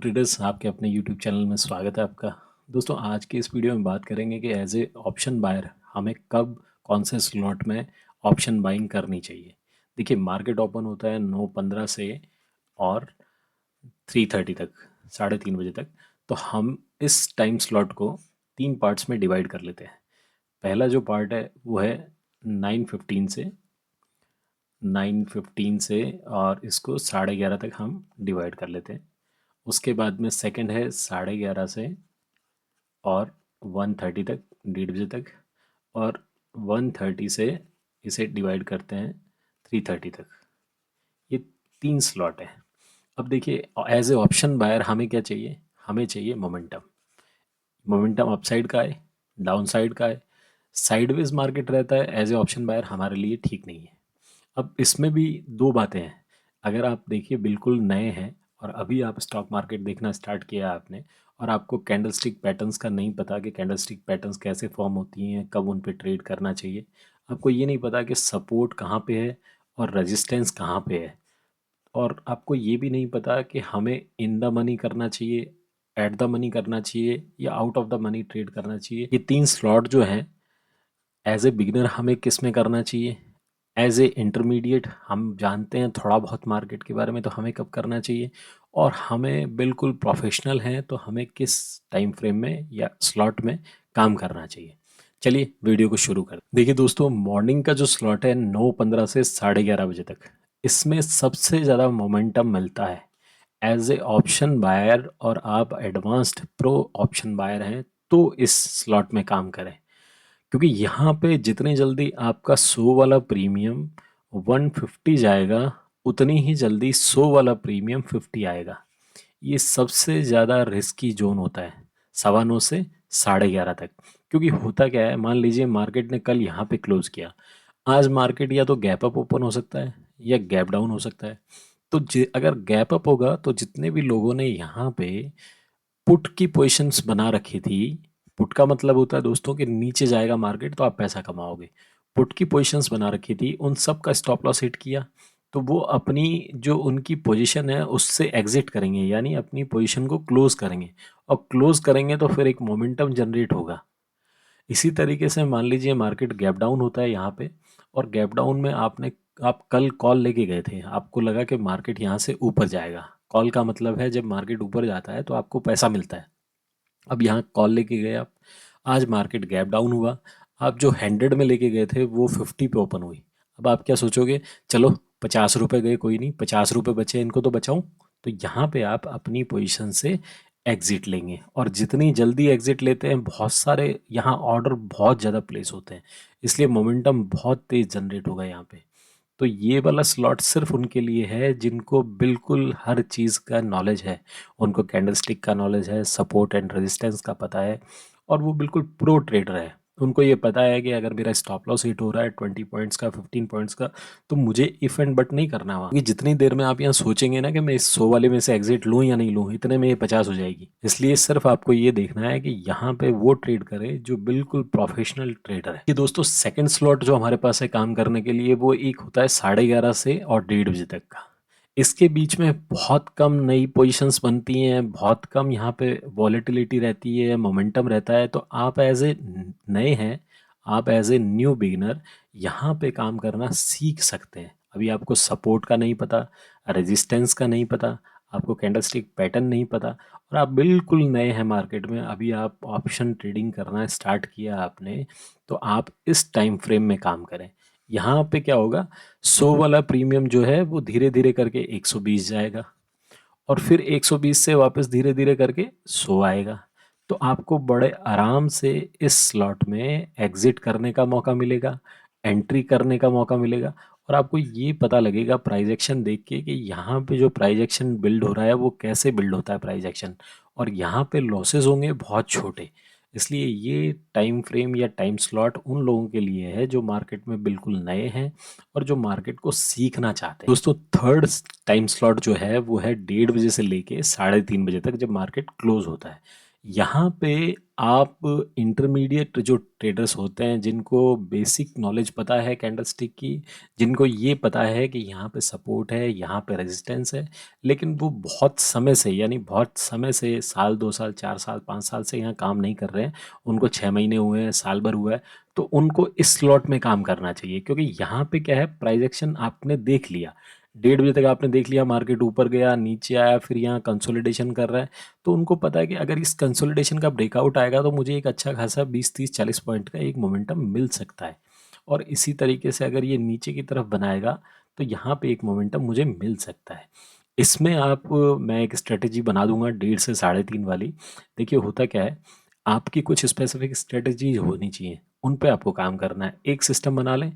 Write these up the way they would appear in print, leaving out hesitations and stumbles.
Traders, आपके अपने YouTube channel में स्वागत है आपका। दोस्तों, आज की इस वीडियो में बात करेंगे कि एज ए ऑप्शन बायर हमें कब कौन से स्लॉट में ऑप्शन बाइंग करनी चाहिए। देखिए, मार्केट ओपन होता है 9:15 से और 3:30 तक, 3:30 बजे तक। तो हम इस टाइम स्लॉट को 3 पार्ट्स में डिवाइड कर लेते हैं। पहला जो पार्ट है वो है 9:15 से और इसको 11:30 तक हम डिवाइड कर लेते हैं। उसके बाद में सेकंड है 11:30 से और 1:30 तक, 1:30 बजे तक। और 1:30 से इसे डिवाइड करते हैं 3:30 तक। ये 3 स्लॉट है। अब देखिए, एज ए ऑप्शन बायर हमें क्या चाहिए? हमें चाहिए मोमेंटम। मोमेंटम अपसाइड का है, डाउन साइड का है। साइडवेज मार्केट रहता है, एज ए ऑप्शन बायर हमारे लिए ठीक नहीं है। अब इसमें भी दो बातें हैं। अगर आप देखिए बिल्कुल नए हैं और अभी आप स्टॉक मार्केट देखना स्टार्ट किया आपने और आपको कैंडलस्टिक पैटर्न्स का नहीं पता कि कैंडलस्टिक पैटर्न्स कैसे फॉर्म होती हैं, कब उन पे ट्रेड करना चाहिए, आपको ये नहीं पता कि सपोर्ट कहाँ पे है और रेजिस्टेंस कहाँ पे है, और आपको ये भी नहीं पता कि हमें इन द मनी करना चाहिए, एट द मनी करना चाहिए या out of the money trade करना चाहिए। ये 3 स्लॉट जो हैं, एज ए बिगिनर हमें किस में करना चाहिए, एज ए इंटरमीडिएट हम जानते हैं थोड़ा बहुत मार्केट के बारे में तो हमें कब करना चाहिए, और हमें बिल्कुल प्रोफेशनल हैं तो हमें किस टाइम फ्रेम में या स्लॉट में काम करना चाहिए। चलिए वीडियो को शुरू कर देखिए दोस्तों, मॉर्निंग का जो स्लॉट है 9:15 से 11:30 बजे तक, इसमें सबसे ज़्यादा मोमेंटम मिलता है एज ए ऑप्शन बायर। और आप एडवांस्ड प्रो ऑप्शन बायर हैं तो इस स्लॉट में काम करें, क्योंकि यहाँ पे जितनी जल्दी आपका 100 वाला प्रीमियम 150 जाएगा, उतनी ही जल्दी 100 वाला प्रीमियम 50 आएगा। ये सबसे ज़्यादा रिस्की जोन होता है 9:15 से 11:30 तक। क्योंकि होता क्या है, मान लीजिए मार्केट ने कल यहाँ पे क्लोज किया, आज मार्केट या तो गैप अप ओपन हो सकता है या गैप डाउन हो सकता है। तो अगर गैप अप होगा तो जितने भी लोगों ने यहाँ पे पुट की पोजीशंस बना रखी थी, पुट का मतलब होता है दोस्तों कि नीचे जाएगा मार्केट तो आप पैसा कमाओगे। पुट की पोजीशंस बना रखी थी, उन सब का स्टॉप लॉस हिट किया तो वो अपनी जो उनकी पोजीशन है उससे एग्जिट करेंगे, यानी अपनी पोजीशन को क्लोज करेंगे। और क्लोज करेंगे तो फिर एक मोमेंटम जनरेट होगा। इसी तरीके से मान लीजिए मार्केट गैप डाउन होता है यहाँ पे, और गैप डाउन में आप कल कॉल लेके गए थे, आपको लगा कि मार्केट यहाँ से ऊपर जाएगा। कॉल का मतलब है जब मार्केट ऊपर जाता है तो आपको पैसा मिलता है। अब यहाँ कॉल लेके गए आप, आज मार्केट गैप डाउन हुआ, आप जो 100 में लेके गए थे वो 50 पे ओपन हुई। अब आप क्या सोचोगे, चलो 50 रुपये गए, कोई नहीं, 50 रुपये बचे, इनको तो बचाऊं। तो यहाँ पे आप अपनी पोजीशन से एग्जिट लेंगे, और जितनी जल्दी एग्जिट लेते हैं, बहुत सारे यहाँ ऑर्डर बहुत ज़्यादा प्लेस होते हैं, इसलिए मोमेंटम बहुत तेज़ जनरेट होगा यहाँ पे। तो ये वाला स्लॉट सिर्फ उनके लिए है जिनको बिल्कुल हर चीज़ का नॉलेज है, उनको कैंडलस्टिक का नॉलेज है, सपोर्ट एंड रेजिस्टेंस का पता है, और वो बिल्कुल प्रो ट्रेडर है। उनको ये पता है कि अगर मेरा स्टॉप लॉस हिट हो रहा है 20 पॉइंट्स का, 15 पॉइंट्स का, तो मुझे इफ एंड बट नहीं करना हुआ, क्योंकि जितनी देर में आप यहाँ सोचेंगे ना कि मैं इस 100 वाले में से एग्जिट लूँ या नहीं लूँ, इतने में ये 50 हो जाएगी। इसलिए सिर्फ आपको ये देखना है कि यहाँ पे वो ट्रेड करे जो बिल्कुल प्रोफेशनल ट्रेडर है। ये दोस्तों, सेकंड स्लॉट जो हमारे पास है काम करने के लिए, वो एक होता है 11:30 से और 1:30 बजे तक का। इसके बीच में बहुत कम नई पोजीशंस बनती हैं, बहुत कम यहाँ पे वॉलेटिलिटी रहती है, मोमेंटम रहता है। तो आप एज ए नए हैं, आप एज ए न्यू बिगिनर यहाँ पे काम करना सीख सकते हैं। अभी आपको सपोर्ट का नहीं पता, रेजिस्टेंस का नहीं पता, आपको कैंडलस्टिक पैटर्न नहीं पता, और आप बिल्कुल नए हैं मार्केट में, अभी आप ऑप्शन ट्रेडिंग करना स्टार्ट किया आपने, तो आप इस टाइम फ्रेम में काम करें। यहाँ पे क्या होगा, 100 वाला प्रीमियम जो है वो धीरे धीरे करके 120 जाएगा, और फिर 120 से वापस धीरे धीरे करके 100 आएगा। तो आपको बड़े आराम से इस स्लॉट में एग्जिट करने का मौका मिलेगा, एंट्री करने का मौका मिलेगा, और आपको ये पता लगेगा प्राइस एक्शन देख के कि यहाँ पे जो प्राइस एक्शन बिल्ड हो रहा है वो कैसे बिल्ड होता है प्राइस एक्शन, और यहाँ पे लॉसेस होंगे बहुत छोटे। इसलिए ये टाइम फ्रेम या टाइम स्लॉट उन लोगों के लिए है जो मार्केट में बिल्कुल नए हैं और जो मार्केट को सीखना चाहते हैं। दोस्तों, थर्ड टाइम स्लॉट जो है वो है 1:30 बजे से लेके 3:30 बजे तक, जब मार्केट क्लोज होता है। यहाँ पे आप इंटरमीडिएट जो ट्रेडर्स होते हैं, जिनको बेसिक नॉलेज पता है कैंडलस्टिक की, जिनको ये पता है कि यहाँ पे सपोर्ट है, यहाँ पे रेजिस्टेंस है, लेकिन वो बहुत समय से, यानी बहुत समय से, साल 2 साल 4 साल 5 साल से यहाँ काम नहीं कर रहे हैं, उनको 6 महीने हुए हैं, साल भर हुआ है, तो उनको इस स्लॉट में काम करना चाहिए। क्योंकि यहाँ पे क्या है, प्राइस एक्शन आपने देख लिया, 1:30 बजे तक आपने देख लिया, मार्केट ऊपर गया, नीचे आया, फिर यहाँ कंसोलिडेशन कर रहा है, तो उनको पता है कि अगर इस कंसोलिडेशन का ब्रेकआउट आएगा तो मुझे एक अच्छा खासा 20 30 40 पॉइंट का एक मोमेंटम मिल सकता है, और इसी तरीके से अगर ये नीचे की तरफ बनाएगा तो यहाँ पे एक मोमेंटम मुझे मिल सकता है। इसमें मैं एक स्ट्रेटेजी बना दूंगा 1:30 से 3:30 वाली। देखिए होता क्या है, आपकी कुछ स्पेसिफिक स्ट्रेटेजी होनी चाहिए, उन पे आपको काम करना है। एक सिस्टम बना लें,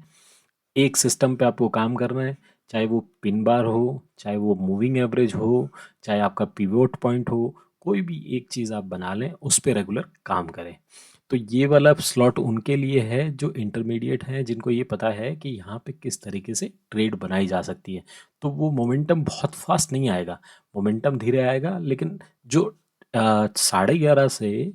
एक सिस्टम पे आपको काम करना है, चाहे वो पिन बार हो, चाहे वो मूविंग एवरेज हो, चाहे आपका पिवोट पॉइंट हो, कोई भी एक चीज़ आप बना लें, उस पे रेगुलर काम करें। तो ये वाला स्लॉट उनके लिए है जो इंटरमीडिएट हैं, जिनको ये पता है कि यहाँ पे किस तरीके से ट्रेड बनाई जा सकती है। तो वो मोमेंटम बहुत फास्ट नहीं आएगा, मोमेंटम धीरे आएगा, लेकिन जो 11:30 से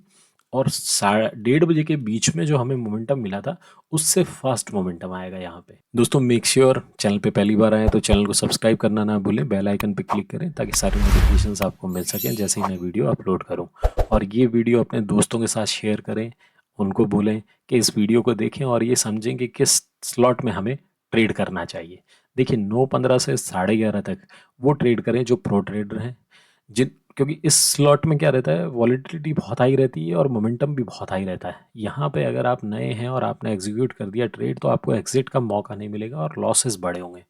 और 1:30 बजे के बीच में जो हमें मोमेंटम मिला था, उससे फास्ट मोमेंटम आएगा यहाँ पे। दोस्तों मेक श्योर चैनल पे पहली बार आए तो चैनल को सब्सक्राइब करना ना भूलें, बेल आइकन पे क्लिक करें ताकि सारी नोटिफिकेशंस आपको मिल सकें जैसे ही मैं वीडियो अपलोड करूँ। और ये वीडियो अपने दोस्तों के साथ शेयर करें, उनको बोलें कि इस वीडियो को देखें और ये समझें कि किस स्लॉट में हमें ट्रेड करना चाहिए। देखिए 9:15 से 11:30 तक वो ट्रेड करें जो प्रो ट्रेडर हैं, जिन क्योंकि इस स्लॉट में क्या रहता है, वॉलेटिलिटी बहुत हाई रहती है और मोमेंटम भी बहुत हाई रहता है। यहाँ पे अगर आप नए हैं और आपने एग्जीक्यूट कर दिया ट्रेड, तो आपको एग्जिट का मौका नहीं मिलेगा और लॉसेस बड़े होंगे।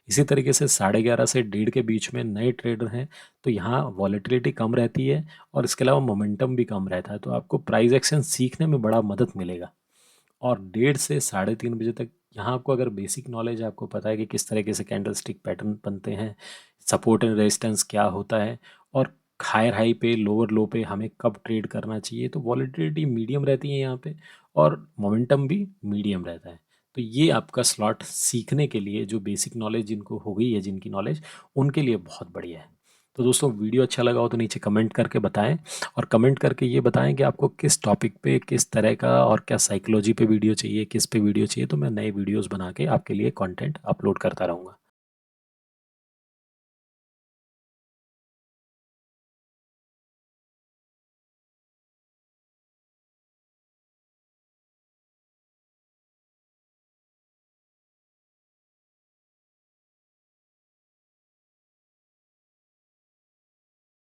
इसी तरीके से 11:30 से 1:30 के बीच में नए ट्रेडर हैं, तो यहाँ वॉलेटिलिटी कम रहती है और इसके अलावा मोमेंटम भी कम रहता है, तो आपको प्राइस एक्शन सीखने में बड़ा मदद मिलेगा। और 1:30 से 3:30 बजे तक यहाँ आपको अगर बेसिक नॉलेज है, आपको पता है कि किस तरीके से कैंडल स्टिक पैटर्न बनते हैं, सपोर्ट एंड रेजिस्टेंस क्या होता है, और हायर हाई पे लोअर लो पे हमें कब ट्रेड करना चाहिए, तो वॉलेटिलिटी मीडियम रहती है यहाँ पे और मोमेंटम भी मीडियम रहता है। तो ये आपका स्लॉट सीखने के लिए, जो बेसिक नॉलेज जिनको हो गई है, जिनकी नॉलेज, उनके लिए बहुत बढ़िया है। तो दोस्तों वीडियो अच्छा लगा हो तो नीचे कमेंट करके बताएं, और कमेंट करके ये बताएं कि आपको किस टॉपिक पे, किस तरह का, और क्या साइकोलॉजी पे वीडियो चाहिए, किस पे वीडियो चाहिए, तो मैं नए वीडियोस बना के आपके लिए कंटेंट अपलोड करता रहूँगा।